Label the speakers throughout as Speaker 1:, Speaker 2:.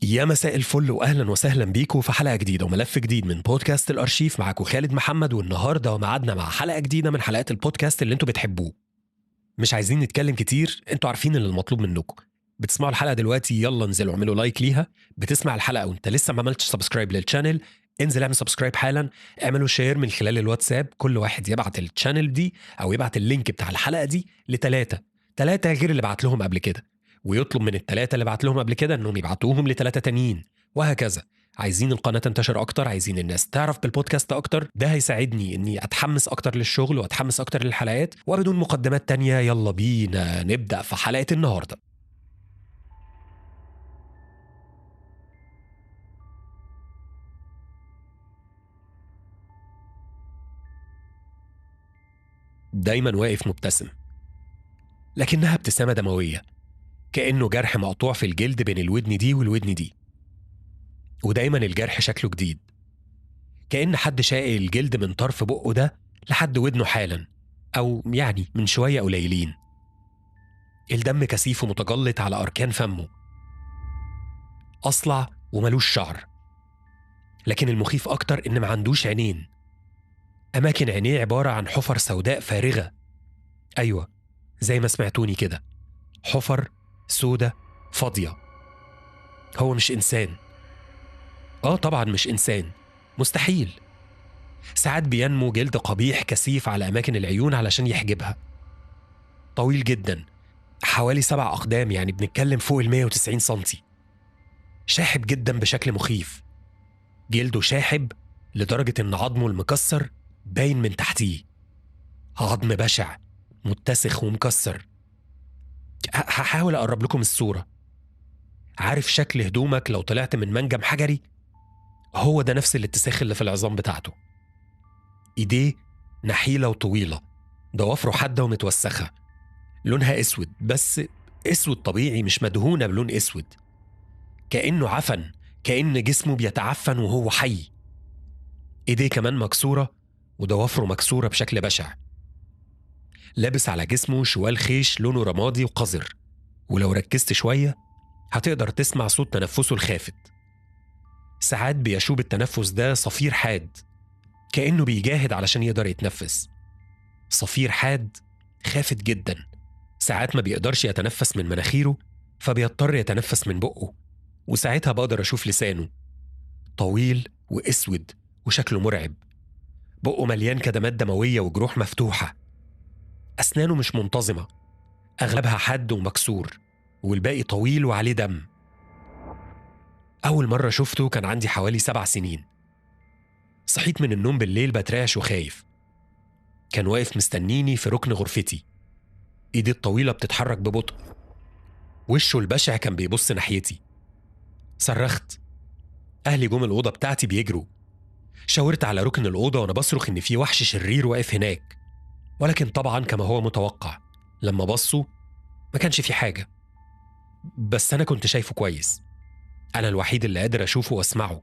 Speaker 1: يا مساء الفل واهلا وسهلا بيكم في حلقه جديده وملف جديد من بودكاست الارشيف. معاكم خالد محمد، والنهارده ميعادنا مع حلقه جديده من حلقات البودكاست اللي انتوا بتحبوه. مش عايزين نتكلم كتير، انتوا عارفين اللي المطلوب منكم. بتسمعوا الحلقه دلوقتي، يلا انزلوا اعملوا لايك ليها. بتسمع الحلقه وانت لسه ما عملتش سبسكرايب للشانل، انزل اعمل سبسكرايب حالا. اعملوا شير من خلال الواتساب، كل واحد يبعت الشانل دي او يبعت اللينك بتاع الحلقه دي ثلاثه غير اللي بعت لهم قبل كده، ويطلب من الثلاثه اللي بعت لهم قبل كده انهم يبعتوهم لثلاثه تانيين، وهكذا. عايزين القناة تنتشر أكتر، عايزين الناس تعرف بالبودكاست أكتر. ده هيساعدني إني أتحمس أكتر للشغل وأتحمس أكتر للحلقات. وبدون مقدمات تانية، يلا بينا نبدأ في حلقة النهاردة. دايما واقف مبتسم، لكنها ابتسامة دموية، كأنه جرح مقطوع في الجلد بين الودن دي والودن دي. ودايما الجرح شكله جديد، كأن حد شاق الجلد من طرف بقه ده لحد ودنه حالا، أو يعني من شوية قليلين. الدم كثيف ومتجلط على أركان فمه، أصلع وملوش شعر. لكن المخيف أكتر إن ما عندوش عينين. أماكن عينيه عبارة عن حفر سوداء فارغة. أيوة، زي ما سمعتوني كده، حفر سودة فاضية. هو مش إنسان. طبعا مش إنسان، مستحيل. ساعات بينمو جلد قبيح كثيف على أماكن العيون علشان يحجبها. طويل جدا، حوالي 7 أقدام، يعني بنتكلم فوق 190 سنتي. شاحب جدا بشكل مخيف. جلده شاحب لدرجة إن عظمه المكسر باين من تحتيه. عظم بشع متسخ ومكسر. هحاول أقرب لكم الصورة. عارف شكل هدومك لو طلعت من منجم حجري؟ هو ده نفس الاتساخ اللي في العظام بتاعته. إيديه نحيلة وطويلة، ضوافره حادة ومتوسخة، لونها أسود، بس أسود طبيعي، مش مدهونة بلون أسود. كأنه عفن، كأن جسمه بيتعفن وهو حي. إيديه كمان مكسورة، وضوافره مكسورة بشكل بشع. لابس على جسمه شوال خيش لونه رمادي وقذر، ولو ركزت شوية هتقدر تسمع صوت تنفسه الخافت. ساعات بيشوب التنفس ده صفير حاد، كأنه بيجاهد علشان يقدر يتنفس. صفير حاد خافت جدا. ساعات ما بيقدرش يتنفس من مناخيره، فبيضطر يتنفس من بقه، وساعتها بقدر أشوف لسانه طويل وأسود وشكله مرعب. بقه مليان كدمات دموية وجروح مفتوحة. أسنانه مش منتظمة، أغلبها حاد ومكسور، والباقي طويل وعليه دم. أول مرة شفته كان عندي حوالي 7 سنين. صحيت من النوم بالليل بترعش وخايف. كان واقف مستنيني في ركن غرفتي، إيدي الطويلة بتتحرك ببطء. وشه البشع كان بيبص ناحيتي. صرخت. أهلي جم الأوضة بتاعتي بيجروا. شاورت على ركن الأوضة وأنا بصرخ إن في وحش شرير واقف هناك، ولكن طبعا كما هو متوقع، لما بصوا ما كانش في حاجة. بس أنا كنت شايفه كويس، أنا الوحيد اللي قادر أشوفه وأسمعه.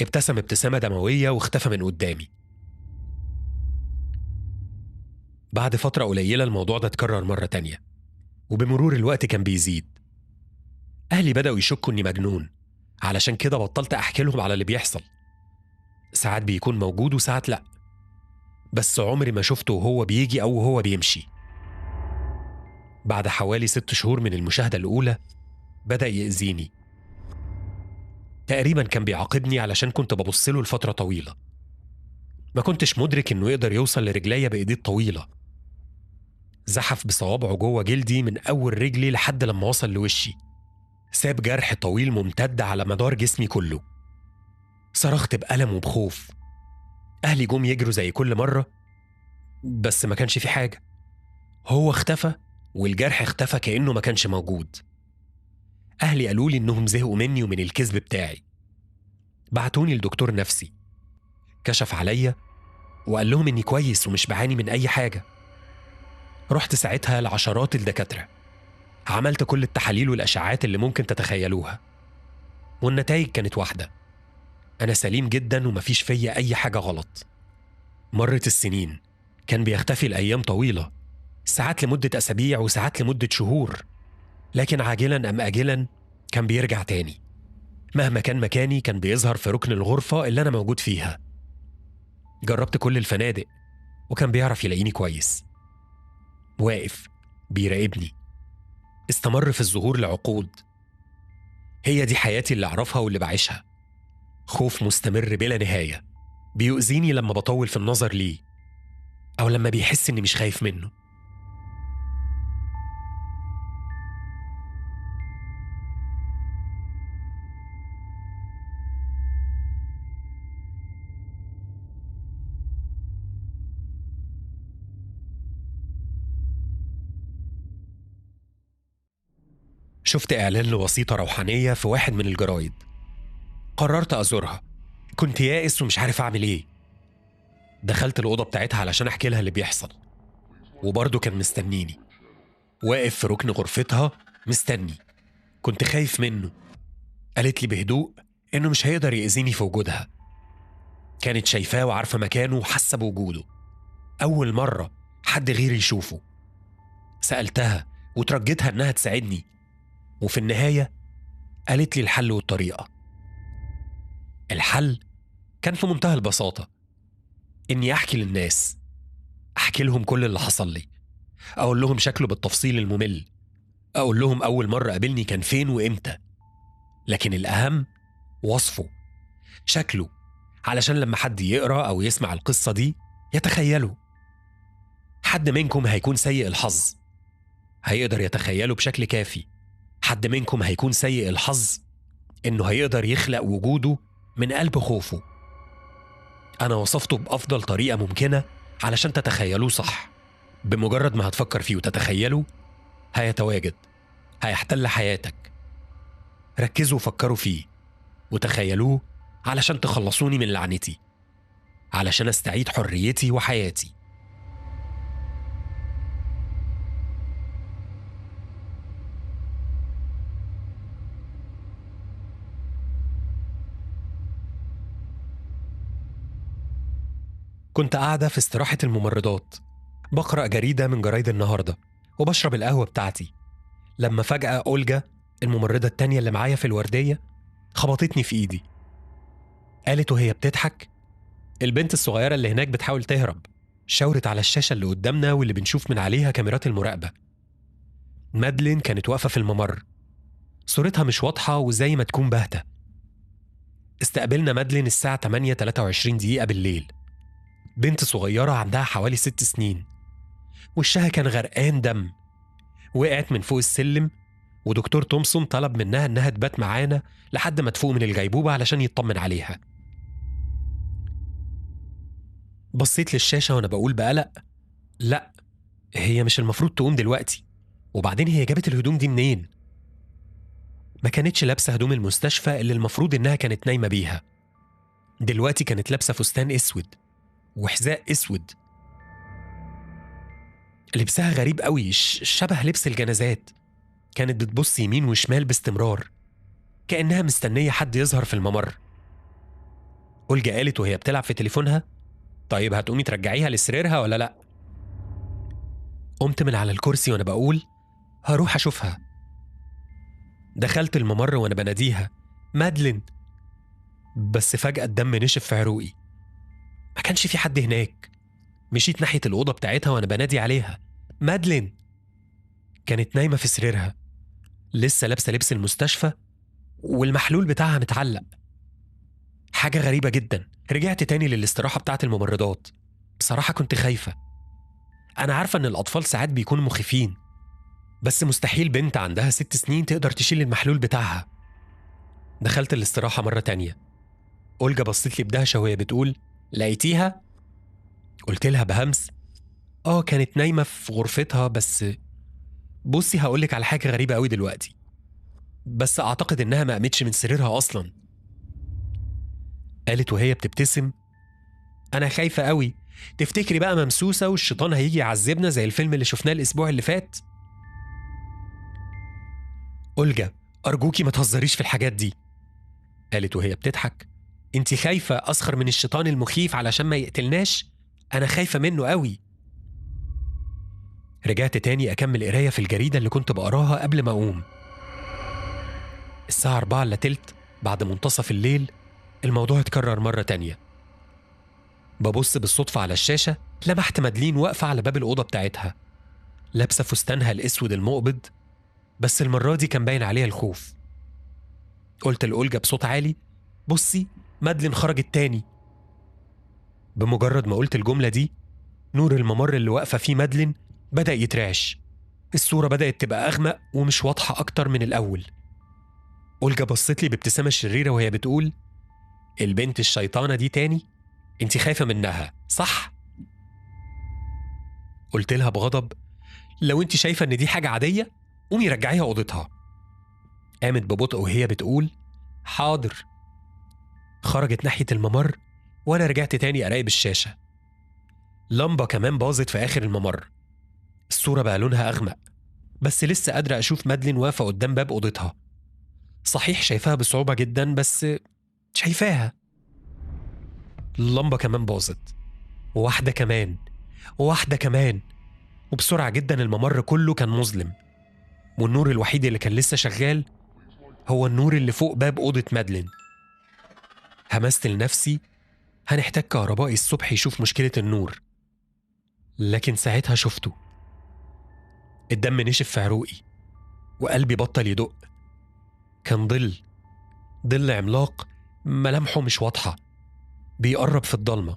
Speaker 1: ابتسم ابتسامة دموية واختفى من قدامي. بعد فترة قليلة الموضوع ده اتكرر مرة تانية، وبمرور الوقت كان بيزيد. أهلي بدأوا يشكوا إني مجنون، علشان كده بطلت أحكي لهم على اللي بيحصل. ساعات بيكون موجود وساعات لأ، بس عمري ما شفته وهو بيجي أو وهو بيمشي. بعد حوالي 6 شهور من المشاهدة الأولى بدأ يأذيني. تقريبا كان بيعاقبني علشان كنت ببصله لفترة طويلة. ما كنتش مدرك إنه يقدر يوصل لرجليا بإيديه الطويلة. زحف بصوابعه جوه جلدي من أول رجلي لحد لما وصل لوشي. ساب جرح طويل ممتد على مدار جسمي كله. صرخت بألم وبخوف. أهلي جم يجروا زي كل مرة، بس ما كانش في حاجة. هو اختفى والجرح اختفى كأنه ما كانش موجود. أهلي قالوا لي إنهم زهقوا مني ومن الكذب بتاعي. بعتوني لدكتور نفسي، كشف عليا وقال لهم إني كويس ومش بعاني من أي حاجة. رحت ساعتها لعشرات الدكاترة، عملت كل التحاليل والأشعات اللي ممكن تتخيلوها، والنتائج كانت واحدة: أنا سليم جدا ومفيش فيا أي حاجة غلط. مرت السنين، كان بيختفي الأيام طويلة، ساعات لمدة أسابيع وساعات لمدة شهور، لكن عاجلا أم آجلا كان بيرجع تاني. مهما كان مكاني كان بيظهر في ركن الغرفة اللي أنا موجود فيها. جربت كل الفنادق وكان بيعرف يلاقيني كويس، واقف بيراقبني. استمر في الظهور لعقود. هي دي حياتي اللي أعرفها واللي بعيشها. خوف مستمر بلا نهاية بيؤذيني لما بطول في النظر ليه، أو لما بيحس إني مش خايف منه. شفت إعلان لوسيطة روحانية في واحد من الجرايد. قررت أزورها. كنت يائس ومش عارف أعمل إيه. دخلت الأوضة بتاعتها علشان أحكي لها اللي بيحصل، وبرضه كان مستنيني واقف في ركن غرفتها مستني. كنت خايف منه. قالت لي بهدوء إنه مش هيقدر يأذيني في وجودها. كانت شايفاه وعارفة مكانه وحاسة بوجوده. أول مرة حد غيري يشوفه. سألتها وترجتها إنها تساعدني، وفي النهاية قالت لي الحل والطريقة. الحل كان في منتهى البساطة، إني أحكي للناس، أحكي لهم كل اللي حصل لي، أقول لهم شكله بالتفصيل الممل، أقول لهم أول مرة قابلني كان فين وإمتى، لكن الأهم وصفه، شكله، علشان لما حد يقرأ أو يسمع القصة دي يتخيله. حد منكم هيكون سيء الحظ هيقدر يتخيله بشكل كافي. حد منكم هيكون سيء الحظ إنه هيقدر يخلق وجوده من قلب خوفه. أنا وصفته بأفضل طريقة ممكنة علشان تتخيلوه صح. بمجرد ما هتفكر فيه وتتخيله هيتواجد، هيحتل حياتك. ركزوا وفكروا فيه وتخيلوه علشان تخلصوني من لعنتي، علشان استعيد حريتي وحياتي. كنت قاعدة في استراحة الممرضات بقرأ جريدة من جرايد النهاردة وبشرب القهوة بتاعتي، لما فجأة أولجا الممرضة التانية اللي معايا في الوردية خبطتني في إيدي. قالت وهي بتضحك: البنت الصغيرة اللي هناك بتحاول تهرب. شاورت على الشاشة اللي قدامنا واللي بنشوف من عليها كاميرات المراقبة. مادلين كانت واقفة في الممر، صورتها مش واضحة وزي ما تكون باهتة. استقبلنا مادلين الساعة 8:23 دقيقة بالليل. بنت صغيرة عندها حوالي 6 سنين، وشها كان غرقان دم. وقعت من فوق السلم، ودكتور تومسون طلب منها إنها تبات معانا لحد ما تفوق من الغيبوبة علشان يطمن عليها. بصيت للشاشة وأنا بقول بقلق: لأ، هي مش المفروض تقوم دلوقتي. وبعدين هي جابت الهدوم دي منين؟ ما كانتش لابسة هدوم المستشفى اللي المفروض إنها كانت نايمة بيها. دلوقتي كانت لابسة فستان أسود وحذاء أسود. لبسها غريب قوي، شبه لبس الجنازات. كانت بتبص يمين وشمال باستمرار، كأنها مستنية حد يظهر في الممر. أولجا قالت وهي بتلعب في تليفونها: طيب هتقومي ترجعيها لسريرها ولا لأ؟ قمت من على الكرسي وأنا بقول هروح أشوفها. دخلت الممر وأنا بناديها: مادلين. بس فجأة الدم نشف في عروقي. ما كانش في حد هناك. مشيت ناحية الأوضة بتاعتها وأنا بنادي عليها: مادلين. كانت نايمة في سريرها، لسه لابسة لبس المستشفى والمحلول بتاعها متعلق. حاجة غريبة جدا. رجعت تاني للاستراحة بتاعت الممرضات. بصراحة كنت خايفة. أنا عارفة إن الأطفال ساعات بيكونوا مخيفين، بس مستحيل بنت عندها 6 سنين تقدر تشيل المحلول بتاعها. دخلت الاستراحة مرة تانية. أولجا بصت لي بدهشة وهي بتقول: لقيتيها؟ قلت لها بهمس: كانت نايمة في غرفتها، بس بصي هقولك على حاجة غريبة قوي دلوقتي، بس أعتقد إنها ما قامتش من سريرها أصلا. قالت وهي بتبتسم: أنا خايفة قوي. تفتكري بقى ممسوسة والشيطان هيجي يعذبنا زي الفيلم اللي شفناه الأسبوع اللي فات؟ أولجا أرجوكي ما تهزريش في الحاجات دي. قالت وهي بتضحك: انتي خايفة أسخر من الشيطان المخيف علشان ما يقتلناش؟ أنا خايفة منه قوي. رجعت تاني أكمل قراية في الجريدة اللي كنت بقراها قبل ما أقوم. الساعة 4 إلا تلت بعد منتصف الليل الموضوع اتكرر مرة تانية. ببص بالصدفة على الشاشة، لمحت مادلين واقفة على باب الأوضة بتاعتها، لابسة فستانها الأسود المقبض، بس المرة دي كان باين عليها الخوف. قلت لأولجا بصوت عالي: بصي، مادلين خرجت تاني. بمجرد ما قلت الجملة دي، نور الممر اللي واقفة فيه مادلين بدأ يترعش، الصورة بدأت تبقى أغمق ومش واضحة أكتر من الأول. أولجا بصت لي بابتسامة شريرة وهي بتقول: البنت الشيطانة دي تاني؟ انتي خايفة منها صح؟ قلت لها بغضب: لو انتي شايفة ان دي حاجة عادية قومي رجعيها أوضتها. قامت ببطء وهي بتقول: حاضر. خرجت ناحية الممر وأنا رجعت تاني أراقب الشاشة. لمبة كمان باظت في آخر الممر، الصورة بقى لونها أغمق، بس لسه قادرة أشوف مادلين واقفة قدام باب أوضتها. صحيح شايفاها بصعوبة جدا، بس شايفاها. اللمبة كمان باظت، وواحدة كمان، وواحدة كمان، وبسرعة جدا الممر كله كان مظلم، والنور الوحيد اللي كان لسه شغال هو النور اللي فوق باب أوضة مادلين. همست لنفسي هنحتاج كهربائي الصبح يشوف مشكلة النور، لكن ساعتها شفته. الدم نشف في عروقي وقلبي بطل يدق. كان ظل عملاق ملامحه مش واضحة، بيقرب في الضلمة.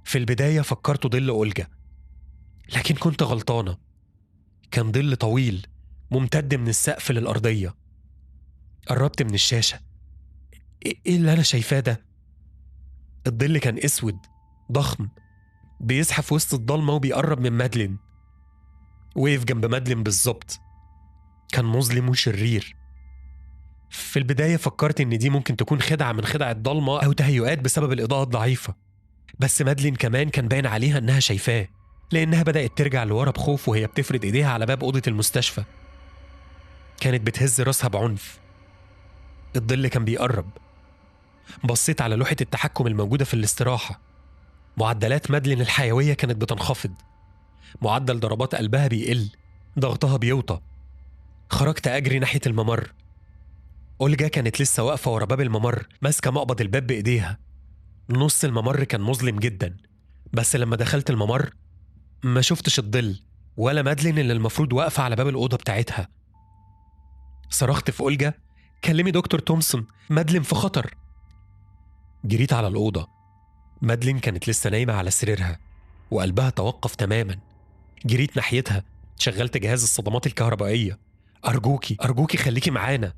Speaker 1: في البداية فكرته ظل أولجا، لكن كنت غلطانة. كان ظل طويل ممتد من السقف للأرضية. قربت من الشاشة. إيه اللي أنا شايفاه ده؟ الظل كان أسود ضخم، بيزحف وسط الضلمة وبيقرب من مادلين. وقف جنب مادلين بالظبط. كان مظلم وشرير. في البداية فكرت إن دي ممكن تكون خدعة من خدع الضلمة أو تهيؤات بسبب الإضاءة الضعيفة، بس مادلين كمان كان باين عليها إنها شايفاه، لأنها بدأت ترجع لورا بخوف وهي بتفرد إيديها على باب أوضة المستشفى. كانت بتهز راسها بعنف. الظل كان بيقرب. بصيت على لوحة التحكم الموجودة في الاستراحة. معدلات مادلين الحيوية كانت بتنخفض، معدل ضربات قلبها بيقل، ضغطها بيوطى. خرجت أجري ناحية الممر. أولجا كانت لسه واقفة ورا باب الممر ماسكة مقبض الباب بإيديها. نص الممر كان مظلم جدا، بس لما دخلت الممر ما شفتش الظل ولا مادلين اللي المفروض واقفة على باب الأوضة بتاعتها. صرخت في أولجا: كلمي دكتور تومسون، مادلين في خطر. جريت على الأوضة. مادلين كانت لسه نايمة على سريرها وقلبها توقف تماما. جريت ناحيتها، شغلت جهاز الصدمات الكهربائية. أرجوكي أرجوكي خليكي معانا.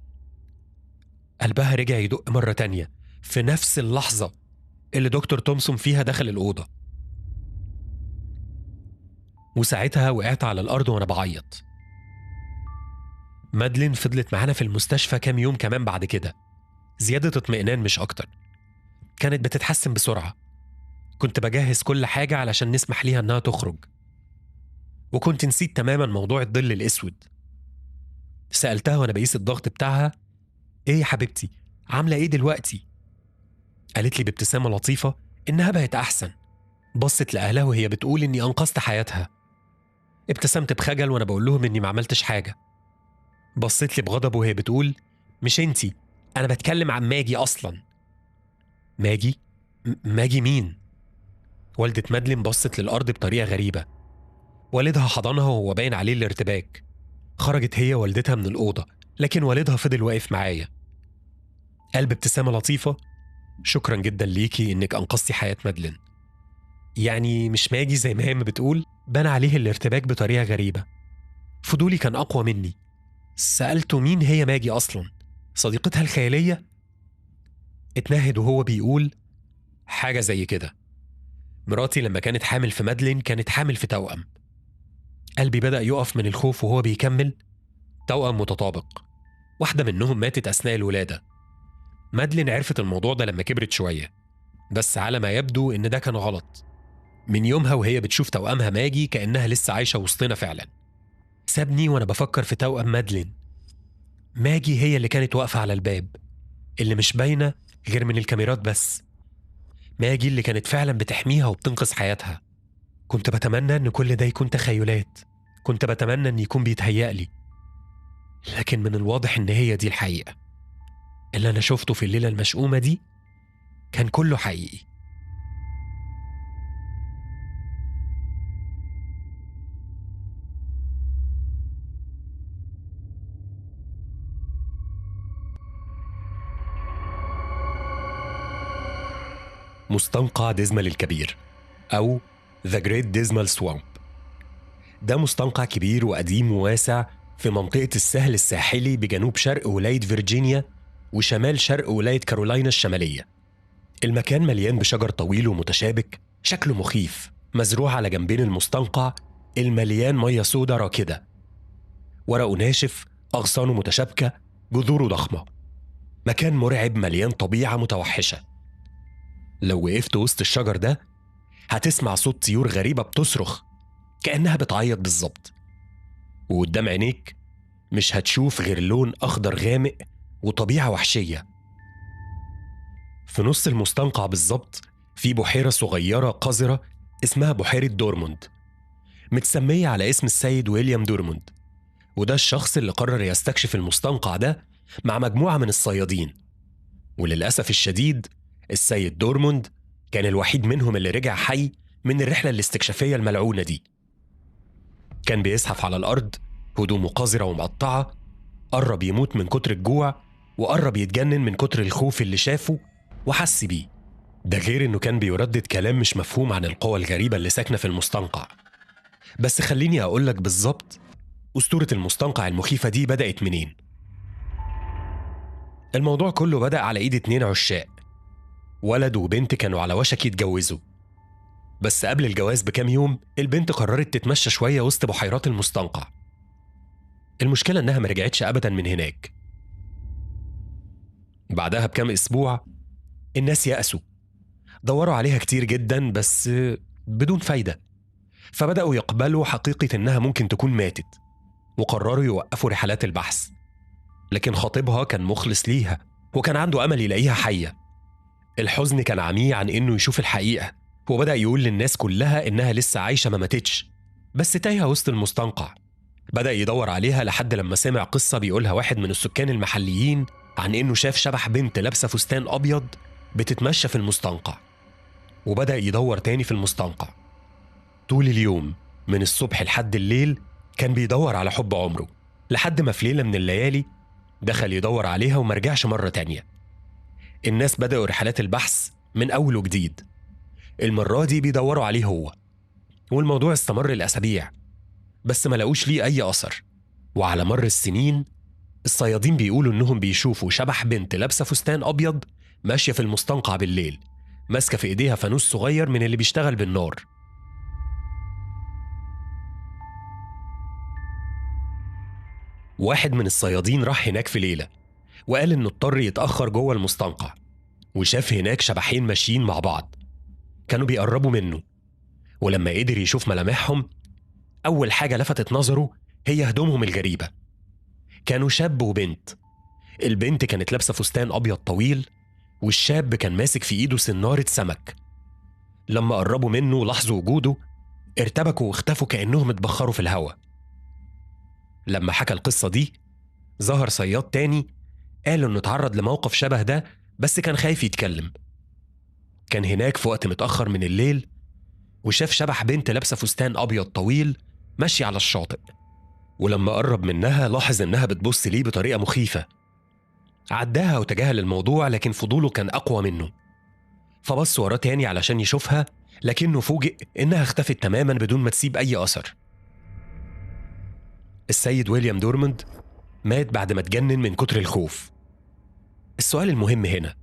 Speaker 1: قلبها رجع يدق مرة تانية في نفس اللحظة اللي دكتور تومسون فيها دخل الأوضة، وساعتها وقعت على الأرض وأنا بعيط. مادلين فضلت معانا في المستشفى كام يوم كمان بعد كده، زيادة اطمئنان مش أكتر. كانت بتتحسن بسرعة. كنت بجهز كل حاجة علشان نسمح ليها إنها تخرج، وكنت نسيت تماما موضوع الظل الأسود. سألتها وأنا بقيس الضغط بتاعها: إيه يا حبيبتي، عاملة إيه دلوقتي؟ قالت لي بابتسامة لطيفة إنها بقت أحسن. بصت لأهلها وهي بتقول إني أنقذت حياتها. ابتسمت بخجل وأنا بقول لهم إني ما عملتش حاجة. بصت لي بغضب وهي بتقول: مش إنتي، أنا بتكلم عن ماجي أصلا. ماجي؟ ماجي مين؟ والدة مادلين بصت للأرض بطريقة غريبة. والدها حضنها وهو باين عليه الارتباك. خرجت هي والدتها من الأوضة، لكن والدها فضل واقف معايا. قال بابتسامة لطيفة: شكرا جدا ليكي إنك أنقذتي حياة مادلين. يعني مش ماجي زي ما هي بتقول، بان عليه الارتباك بطريقة غريبة. فضولي كان أقوى مني. سألته مين هي ماجي أصلا؟ صديقتها الخيالية؟ اتنهد وهو بيقول: حاجة زي كده. مراتي لما كانت حامل في مادلين كانت حامل في توأم. قلبي بدأ يقف من الخوف وهو بيكمل: توأم متطابق، واحدة منهم ماتت أثناء الولادة. مادلين عرفت الموضوع ده لما كبرت شوية، بس على ما يبدو إن ده كان غلط. من يومها وهي بتشوف توأمها ماجي كأنها لسه عايشة وسطنا فعلا. سابني وأنا بفكر في توأم مادلين. ماجي هي اللي كانت واقفة على الباب، اللي مش باينة غير من الكاميرات بس. ماجي اللي كانت فعلا بتحميها وبتنقذ حياتها. كنت بتمنى إن كل ده يكون تخيلات، كنت بتمنى إن يكون بيتهيألي، لكن من الواضح إن هي دي الحقيقة. اللي أنا شفته في الليلة المشؤومة دي كان كله حقيقي. مستنقع ديزمال الكبير أو The Great Dismal Swamp. ده مستنقع كبير وقديم وواسع في منطقة الساحل الساحلي بجنوب شرق ولاية فيرجينيا وشمال شرق ولاية كارولاينا الشمالية. المكان مليان بشجر طويل ومتشابك شكله مخيف مزروع على جنبين المستنقع المليان مية سودة راكدة، ورقه ناشف، أغصانه متشابكة، جذوره ضخمة. مكان مرعب مليان طبيعة متوحشة. لو وقفت وسط الشجر ده هتسمع صوت طيور غريبة بتصرخ كأنها بتعيط بالظبط، وقدام عينيك مش هتشوف غير لون أخضر غامق وطبيعة وحشية. في نص المستنقع بالظبط في بحيرة صغيرة قذرة اسمها بحيرة دورموند، متسمية على اسم السيد ويليام دورموند، وده الشخص اللي قرر يستكشف المستنقع ده مع مجموعة من الصيادين. وللأسف الشديد السيد دورموند كان الوحيد منهم اللي رجع حي من الرحلة الاستكشافية الملعونة دي. كان بيزحف على الأرض، هدومه قذرة ومقطعة، قرب يموت من كتر الجوع وقرب يتجنن من كتر الخوف اللي شافه وحس بيه. ده غير إنه كان بيردد كلام مش مفهوم عن القوى الغريبة اللي ساكنة في المستنقع. بس خليني أقولك بالظبط أسطورة المستنقع المخيفة دي بدأت منين. الموضوع كله بدأ على إيد 2 عشاق، ولد وبنت كانوا على وشك يتجوزوا. بس قبل الجواز بكام يوم البنت قررت تتمشى شوية وسط بحيرات المستنقع. المشكلة إنها ما رجعتش أبدا من هناك. بعدها بكام أسبوع الناس يأسوا، دوروا عليها كتير جدا بس بدون فايدة، فبدأوا يقبلوا حقيقة إنها ممكن تكون ماتت، وقرروا يوقفوا رحلات البحث. لكن خطيبها كان مخلص ليها وكان عنده أمل يلاقيها حية. الحزن كان عميه عن إنه يشوف الحقيقة، وبدأ يقول للناس كلها إنها لسه عايشة ما ماتتش بس تايهة وسط المستنقع. بدأ يدور عليها لحد لما سمع قصة بيقولها واحد من السكان المحليين عن إنه شاف شبح بنت لابسة فستان أبيض بتتمشى في المستنقع. وبدأ يدور تاني في المستنقع طول اليوم من الصبح لحد الليل، كان بيدور على حب عمره، لحد ما في ليلة من الليالي دخل يدور عليها ومرجعش مرة تانية. الناس بدأوا رحلات البحث من أول وجديد، المرة دي بيدوروا عليه هو، والموضوع استمر الأسابيع بس ما لقوش ليه أي أثر. وعلى مر السنين الصيادين بيقولوا إنهم بيشوفوا شبح بنت لابسة فستان أبيض ماشية في المستنقع بالليل، ماسكة في إيديها فانوس صغير من اللي بيشتغل بالنار. واحد من الصيادين راح هناك في ليلة وقال إنه اضطر يتأخر جوه المستنقع، وشاف هناك شبحين ماشيين مع بعض كانوا بيقربوا منه. ولما قدر يشوف ملامحهم أول حاجة لفتت نظره هي هدومهم الغريبة. كانوا شاب وبنت. البنت كانت لابسة فستان أبيض طويل، والشاب كان ماسك في إيده سنارة سمك. لما قربوا منه ولاحظوا وجوده ارتبكوا واختفوا كأنهم اتبخروا في الهواء. لما حكى القصة دي ظهر صياد تاني قال إنه اتعرض لموقف شبه ده بس كان خايف يتكلم. كان هناك في وقت متأخر من الليل وشاف شبح بنت لابسة فستان أبيض طويل ماشي على الشاطئ، ولما قرب منها لاحظ إنها بتبص ليه بطريقة مخيفة. عداها وتجاهل الموضوع لكن فضوله كان أقوى منه، فبص وراه تاني علشان يشوفها لكنه فوجئ إنها اختفت تماما بدون ما تسيب أي أثر. السيد ويليام دورموند مات بعد ما اتجنن من كتر الخوف. السؤال المهم هنا،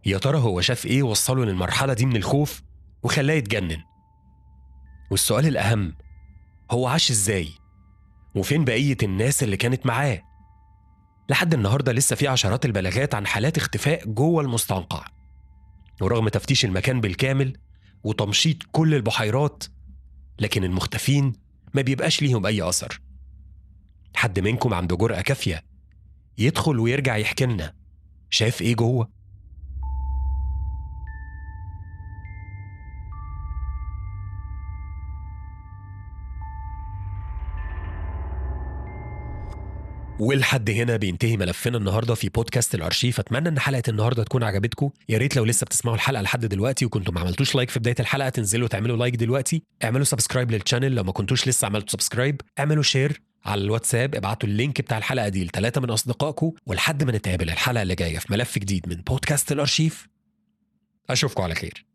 Speaker 1: يا ترى هو شاف إيه وصله للمرحلة دي من الخوف وخلاه يتجنن؟ والسؤال الأهم، هو عاش إزاي؟ وفين بقية الناس اللي كانت معاه؟ لحد النهاردة لسه في عشرات البلاغات عن حالات اختفاء جوه المستنقع، ورغم تفتيش المكان بالكامل وتمشيط كل البحيرات لكن المختفين ما بيبقاش ليهم أي أثر. حد منكم عنده جرأة كافية يدخل ويرجع يحكي لنا شاف إيه جوه؟ ولحد هنا بينتهي ملفنا النهارده في بودكاست الارشيف. اتمنى ان حلقه النهارده تكون عجبتكم. يا ريت لو لسه بتسمعوا الحلقه لحد دلوقتي وكنتوا ما عملتوش لايك في بدايه الحلقه تنزلوا تعملوا لايك دلوقتي. اعملوا سبسكرايب للشانل لو ما كنتوش لسه عملتوا سبسكرايب. اعملوا شير على الواتساب، ابعتوا اللينك بتاع الحلقه دي ل3 من اصدقائكم. ولحد ما نتقابل الحلقه اللي جايه في ملف جديد من بودكاست الارشيف، اشوفكم على خير.